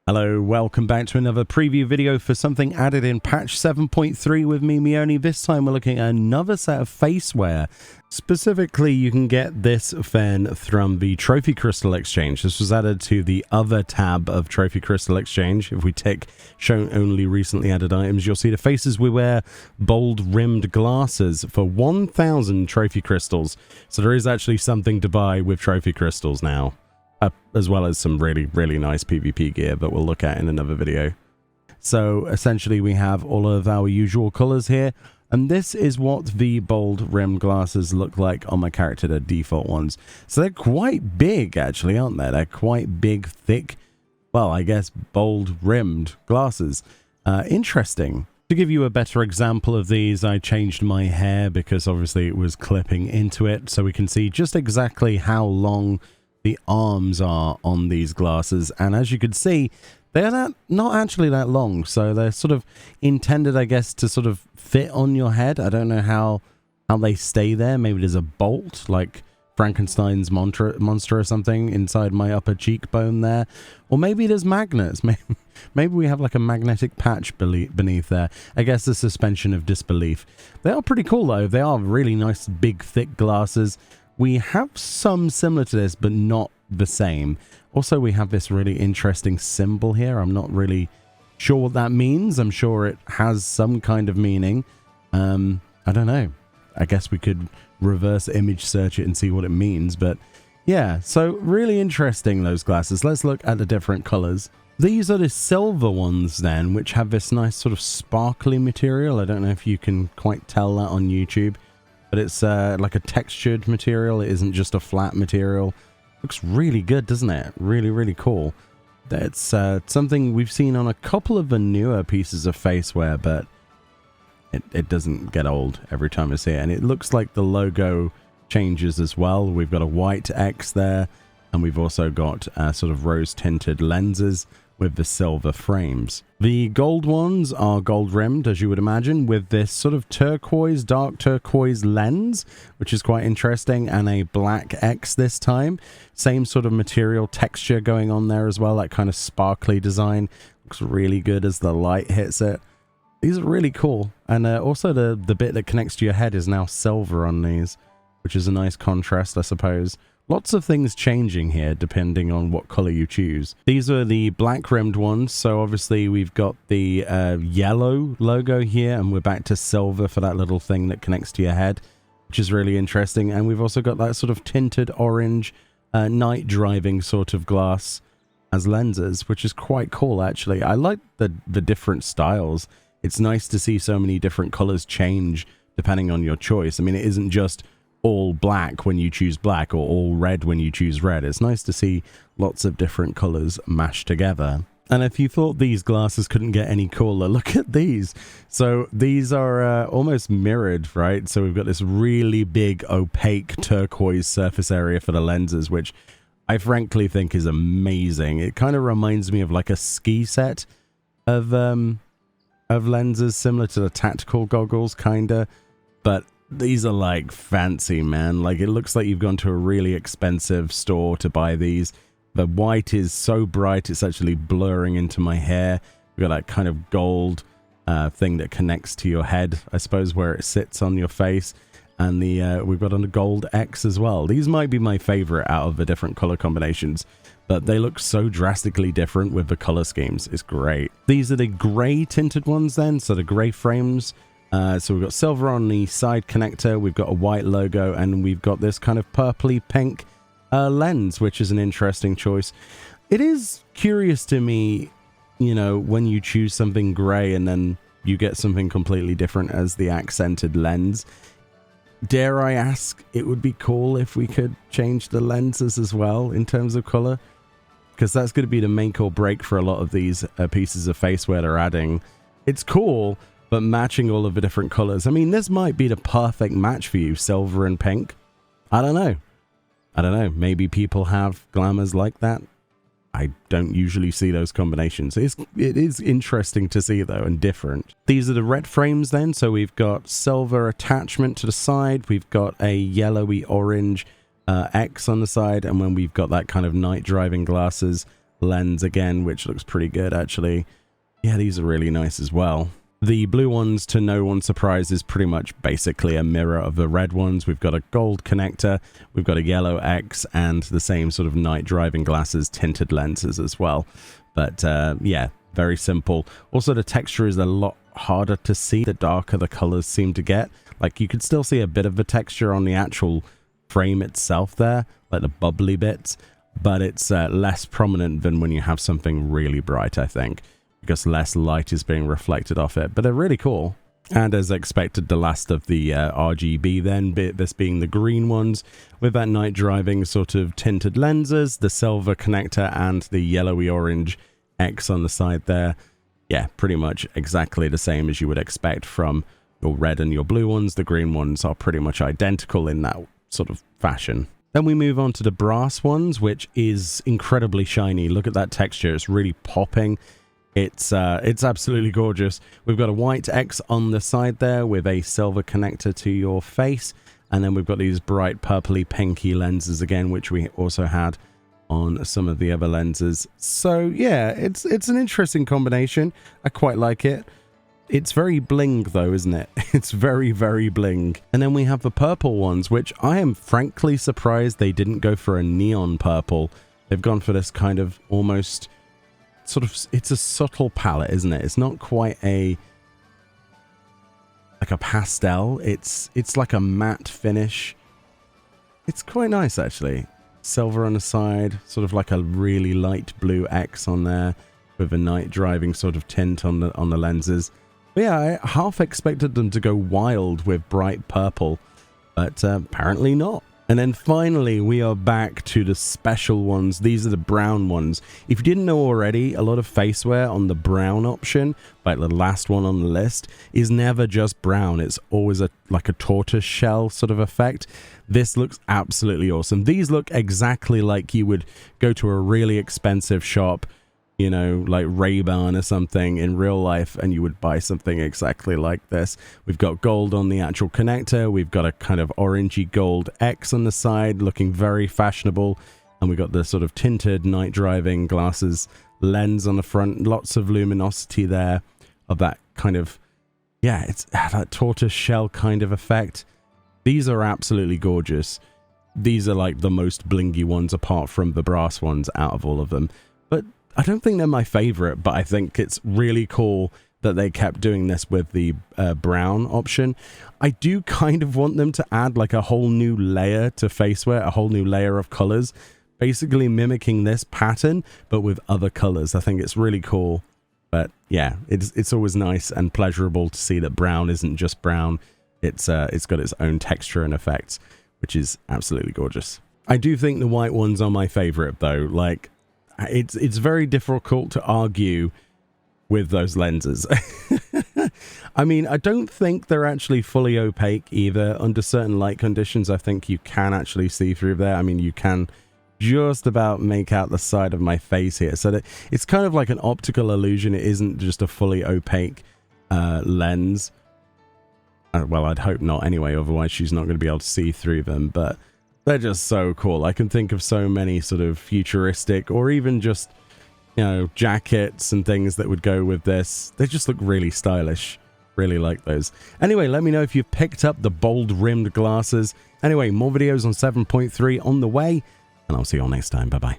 Hello, welcome back to another preview video for something added in patch 7.3 with me, Meoni. This time we're looking at another set of faceware. Specifically, you can get this fan from the Trophy Crystal Exchange. This was added to the other tab of Trophy Crystal Exchange. If we tick show only recently added items, you'll see the faces we wear bold rimmed glasses for 1,000 Trophy Crystals. So there is actually something to buy with Trophy Crystals now. As well as some really nice PvP gear that we'll look at in another video. So essentially we have all of our usual colors here, and this is what the bold rimmed glasses look like on my character, the default ones. So they're quite big actually, aren't they? They're quite big, thick, well, I guess bold rimmed glasses. Interesting. To give you a better example of these, I changed my hair because obviously it was clipping into it, so we can see just exactly how long the arms are on these glasses, and as you can see, they're not actually that long, so they're sort of intended, I guess, to sort of fit on your head. I don't know how they stay there. Maybe there's a bolt like Frankenstein's monster or something inside my upper cheekbone there, or maybe there's magnets. Maybe we have like a magnetic patch beneath there. I guess the suspension of disbelief. They are pretty cool though. They are really nice big thick glasses. We have some similar to this, but not the same. Also, we have this really interesting symbol here. I'm not really sure what that means. I'm sure it has some kind of meaning. I don't know. I guess we could reverse image search it and see what it means. But yeah, so really interesting, those glasses. Let's look at the different colors. These are the silver ones then, which have this nice sort of sparkly material. I don't know if you can quite tell that on YouTube. But it's like a textured material. It isn't just a flat material. Looks really good, doesn't it? Really cool. It's something we've seen on a couple of the newer pieces of faceware, but it doesn't get old every time I see it. And it looks like the logo changes as well. We've got a white X there, and we've also got sort of rose-tinted lenses with the silver frames. The gold ones are gold rimmed, as you would imagine, with this sort of turquoise, dark turquoise lens, which is quite interesting, and a black X this time. Same sort of material texture going on there as well, that kind of sparkly design. Looks really good as the light hits it. These are really cool. And also the bit that connects to your head is now silver on these, which is a nice contrast, I suppose. Lots of things changing here depending on what color you choose. These are the black rimmed ones, so obviously we've got the yellow logo here, and we're back to silver for that little thing that connects to your head, which is really interesting. And we've also got that sort of tinted orange night driving sort of glass as lenses, which is quite cool actually. I like the different styles. It's nice to see so many different colors change depending on your choice. I mean, it isn't just all black when you choose black or all red when you choose red. It's nice to see lots of different colors mashed together. And if you thought these glasses couldn't get any cooler, look at these. So these are almost mirrored, right? So we've got this really big opaque turquoise surface area for the lenses, which I frankly think is amazing. It kind of reminds me of like a ski set of lenses, similar to the tactical goggles kinda, but these are like fancy, man. Like it looks like you've gone to a really expensive store to buy these. The white is so bright it's actually blurring into my hair. We've got that kind of gold thing that connects to your head, I suppose, where it sits on your face. And we've got a gold X as well. These might be my favorite out of the different color combinations, but they look so drastically different with the color schemes. It's great. These are the gray tinted ones then, so the gray frames. So we've got silver on the side connector, we've got a white logo, and we've got this kind of purpley pink lens, which is an interesting choice. It is curious to me, you know, when you choose something gray and then you get something completely different as the accented lens. Dare I ask, it would be cool if we could change the lenses as well in terms of color, because that's going to be the make or break for a lot of these pieces of faceware they're adding. It's cool, but matching all of the different colors. I mean, this might be the perfect match for you, silver and pink. I don't know. Maybe people have glamours like that. I don't usually see those combinations. It is interesting to see though, and different. These are the red frames then. So we've got silver attachment to the side. We've got a yellowy orange X on the side. And when we've got that kind of night driving glasses lens again, which looks pretty good actually. Yeah, these are really nice as well. The blue ones, to no one's surprise, is pretty much basically a mirror of the red ones. We've got a gold connector, we've got a yellow X, and the same sort of night driving glasses tinted lenses as well. But yeah, very simple. Also, the texture is a lot harder to see the darker the colors seem to get. Like, you could still see a bit of the texture on the actual frame itself there, like the bubbly bits, but it's less prominent than when you have something really bright, I think, because less light is being reflected off it. But they're really cool. And as expected, the last of the RGB then, this being the green ones, with that night driving sort of tinted lenses, the silver connector, and the yellowy orange X on the side there. Yeah, pretty much exactly the same as you would expect from your red and your blue ones. The green ones are pretty much identical in that sort of fashion. Then we move on to the brass ones, which is incredibly shiny. Look at that texture. It's really popping. It's absolutely gorgeous. We've got a white X on the side there with a silver connector to your face. And then we've got these bright purpley pinky lenses again, which we also had on some of the other lenses. So yeah, it's an interesting combination. I quite like it. It's very bling though, isn't it? It's very, very bling. And then we have the purple ones, which I am frankly surprised they didn't go for a neon purple. They've gone for this kind of almost sort of, it's a subtle palette, isn't it? It's not quite like a pastel. It's like a matte finish. It's quite nice actually. Silver on the side, sort of like a really light blue X on there with a night driving sort of tint on the lenses. But yeah, I half expected them to go wild with bright purple, but apparently not. And then finally, we are back to the special ones. These are the brown ones. If you didn't know already, a lot of faceware on the brown option, like the last one on the list, is never just brown. It's always like a tortoise shell sort of effect. This looks absolutely awesome. These look exactly like you would go to a really expensive shop, you know, like Ray-Ban or something in real life, and you would buy something exactly like this. We've got gold on the actual connector. We've got a kind of orangey gold X on the side, looking very fashionable. And we've got the sort of tinted night driving glasses lens on the front. Lots of luminosity there of that kind of, yeah, it's that tortoise shell kind of effect. These are absolutely gorgeous. These are like the most blingy ones apart from the brass ones out of all of them. But I don't think they're my favorite, but I think it's really cool that they kept doing this with the brown option. I do kind of want them to add like a whole new layer to faceware, a whole new layer of colors, basically mimicking this pattern, but with other colors. I think it's really cool. But yeah, it's always nice and pleasurable to see that brown isn't just brown. It's got its own texture and effects, which is absolutely gorgeous. I do think the white ones are my favorite though. Like, it's very difficult to argue with those lenses. I mean, I don't think they're actually fully opaque either. Under certain light conditions, I think you can actually see through there. I mean, you can just about make out the side of my face here. So that it's kind of like an optical illusion. It isn't just a fully opaque lens. Well, I'd hope not anyway, otherwise she's not going to be able to see through them. But they're just so cool. I can think of so many sort of futuristic or even just, you know, jackets and things that would go with this. They just look really stylish. Really like those. Anyway, let me know if you've picked up the bold rimmed glasses. Anyway, more videos on 7.3 on the way, and I'll see you all next time. Bye-bye.